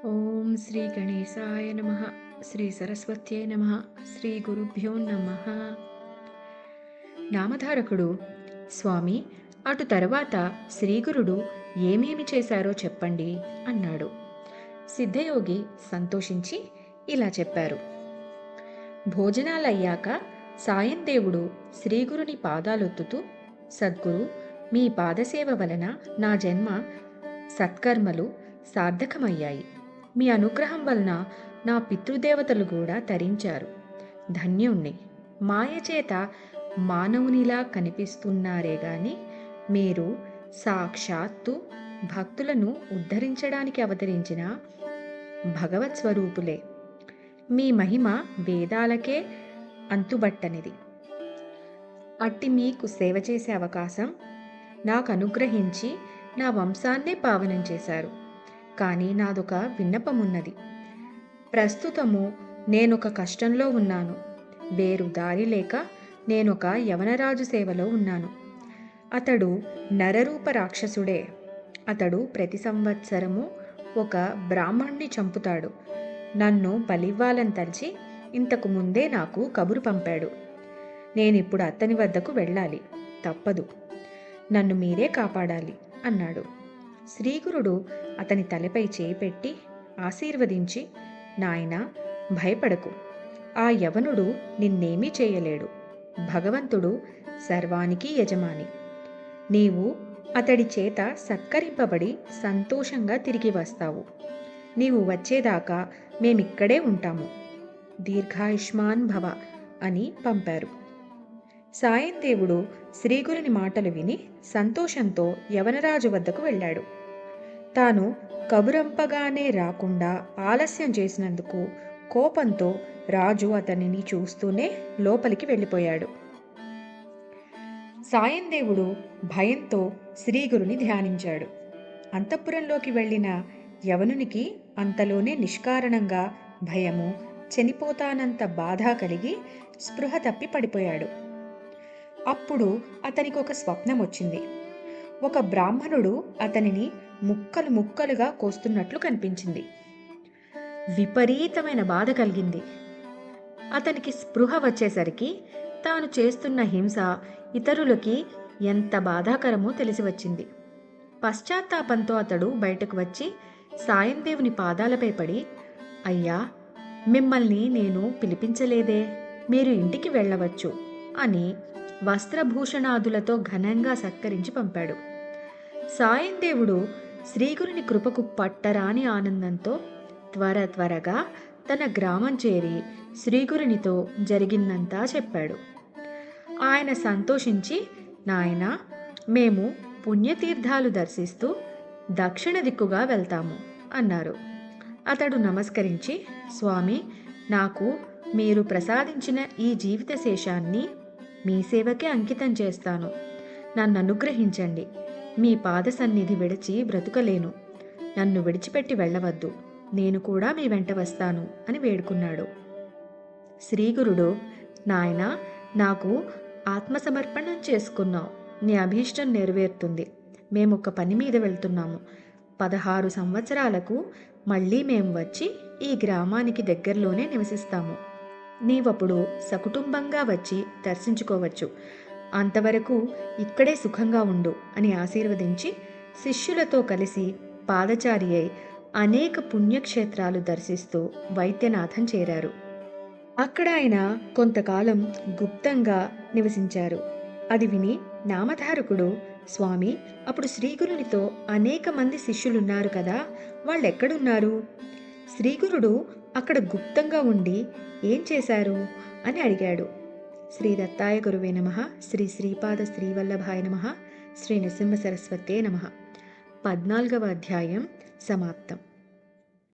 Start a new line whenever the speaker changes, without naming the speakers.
ఓం శ్రీ గణేశాయ నమః. శ్రీ సరస్వత్యై నమః. శ్రీ గురుభ్యో నమః. నామధారకుడు, స్వామి, అటు తరువాత శ్రీగురుడు ఏమేమి చేశారో చెప్పండి అన్నాడు. సిద్ధయోగి సంతోషించి ఇలా చెప్పారు. భోజనాలయ్యాక సాయం దేవుడు శ్రీగురుని పాదాలొత్తుతూ, సద్గురు, మీ పాదసేవ వలన నా జన్మ సత్కర్మలు సార్థకమయ్యాయి. మీ అనుగ్రహం వలన నా పితృదేవతలు కూడా తరించారు. ధన్యుణ్ణి. మాయచేత మానవునిలా కనిపిస్తున్నారే గాని మీరు సాక్షాత్తు భక్తులను ఉద్ధరించడానికి అవతరించిన భగవత్ స్వరూపులే. మీ మహిమ వేదాలకే అంతుబట్టనిది. అట్టి మీకు సేవ చేసే అవకాశం నాకు అనుగ్రహించి నా వంశాన్నే పావనం చేశారు. కానీ నాదొక విన్నపమున్నది. ప్రస్తుతము నేనొక కష్టంలో ఉన్నాను. వేరు దారి లేక నేనొక యవనరాజు సేవలో ఉన్నాను. అతడు నరరూప రాక్షసుడే. అతడు ప్రతి సంవత్సరము ఒక బ్రాహ్మణుణ్ణి చంపుతాడు. నన్ను బలివ్వాలని తలిచి ఇంతకు ముందే నాకు కబురు పంపాడు. నేనిప్పుడు అతని వద్దకు వెళ్ళాలి. తప్పదు. నన్ను మీరే కాపాడాలి అన్నాడు. శ్రీగురుడు అతని తలపై చేయి పెట్టి ఆశీర్వదించి, నాయనా, భయపడకు. ఆ యవనుడు నిన్నేమీ చేయలేడు. భగవంతుడు సర్వానికి యజమాని. నీవు అతడి చేత సత్కరింపబడి సంతోషంగా తిరిగి వస్తావు. నీవు వచ్చేదాకా మేమిక్కడే ఉంటాము. దీర్ఘాయుష్మాన్ భవ అని పంపారు. సాయందేవుడు శ్రీగురుని మాటలు విని సంతోషంతో యవనరాజు వద్దకు వెళ్ళాడు. తాను కబురంపగానే రాకుండా ఆలస్యం చేసినందుకు కోపంతో రాజు అతనిని చూస్తూనే లోపలికి వెళ్ళిపోయాడు. సాయందేవుడు భయంతో శ్రీగురుని ధ్యానించాడు. అంతఃపురంలోకి వెళ్ళిన యవనునికి అంతలోనే నిష్కారణంగా భయము, చనిపోతానంత బాధ కలిగి స్పృహ తప్పి పడిపోయాడు. అప్పుడు అతనికి ఒక స్వప్నం వచ్చింది. ఒక బ్రాహ్మణుడు అతనిని ముక్కలు ముక్కలుగా కోస్తున్నట్లు కనిపించింది. విపరీతమైన బాధ కలిగింది. అతనికి స్పృహ వచ్చేసరికి తాను చేస్తున్న హింస ఇతరులకి ఎంత బాధాకరమో తెలిసి వచ్చింది. పశ్చాత్తాపంతో అతడు బయటకు వచ్చి సాయందేవుని పాదాలపై పడి, అయ్యా, మిమ్మల్ని నేను పిలిపించలేదే, మీరు ఇంటికి వెళ్ళవచ్చు అని వస్త్రభూషణాదులతో ఘనంగా సత్కరించి పంపాడు. సాయందేవుడు శ్రీగురుని కృపకు పట్టరాని ఆనందంతో త్వరగా తన గ్రామం చేరి శ్రీగురునితో జరిగిందంతా చెప్పాడు. ఆయన సంతోషించి, నాయనా, మేము పుణ్యతీర్థాలు దర్శిస్తూ దక్షిణ దిక్కుగా వెళ్తాము అన్నారు. అతడు నమస్కరించి, స్వామి, నాకు మీరు ప్రసాదించిన ఈ జీవిత శేషాన్ని మీ సేవకే అంకితం చేస్తాను. నన్ను అనుగ్రహించండి. మీ పాద సన్నిధి విడిచి బ్రతుకలేను. నన్ను విడిచిపెట్టి వెళ్ళవద్దు. నేను కూడా మీ వెంట వస్తాను అని వేడుకున్నాడు. శ్రీగురుడు, నాయనా, నాకు ఆత్మసమర్పణం చేసుకున్నావు. నీ అభీష్టం నెరవేరుతుంది. మేమొక పని మీద వెళ్తున్నాము. 16 సంవత్సరాలకు మళ్ళీ మేము వచ్చి ఈ గ్రామానికి దగ్గరలోనే నివసిస్తాము. నీవప్పుడు సకుటుంబంగా వచ్చి దర్శించుకోవచ్చు. అంతవరకు ఇక్కడే సుఖంగా ఉండు అని ఆశీర్వదించి శిష్యులతో కలిసి పాదచారి అయి అనేక పుణ్యక్షేత్రాలు దర్శిస్తూ వైద్యనాథం చేరారు. అక్కడ ఆయన కొంతకాలం గుప్తంగా నివసించారు. అది విని నామధారకుడు, స్వామి, అప్పుడు శ్రీగురునితో అనేక మంది శిష్యులున్నారు కదా, వాళ్ళెక్కడున్నారు? శ్రీగురుడు అక్కడ గుప్తంగా ఉండి ఏం చేశారు అని అడిగాడు. శ్రీ దత్తాయ గురువే నమః. శ్రీ శ్రీపాద శ్రీవల్లభాయ నమః. శ్రీ నృసింహ సరస్వతే నమః. 14వ అధ్యాయం సమాప్తం.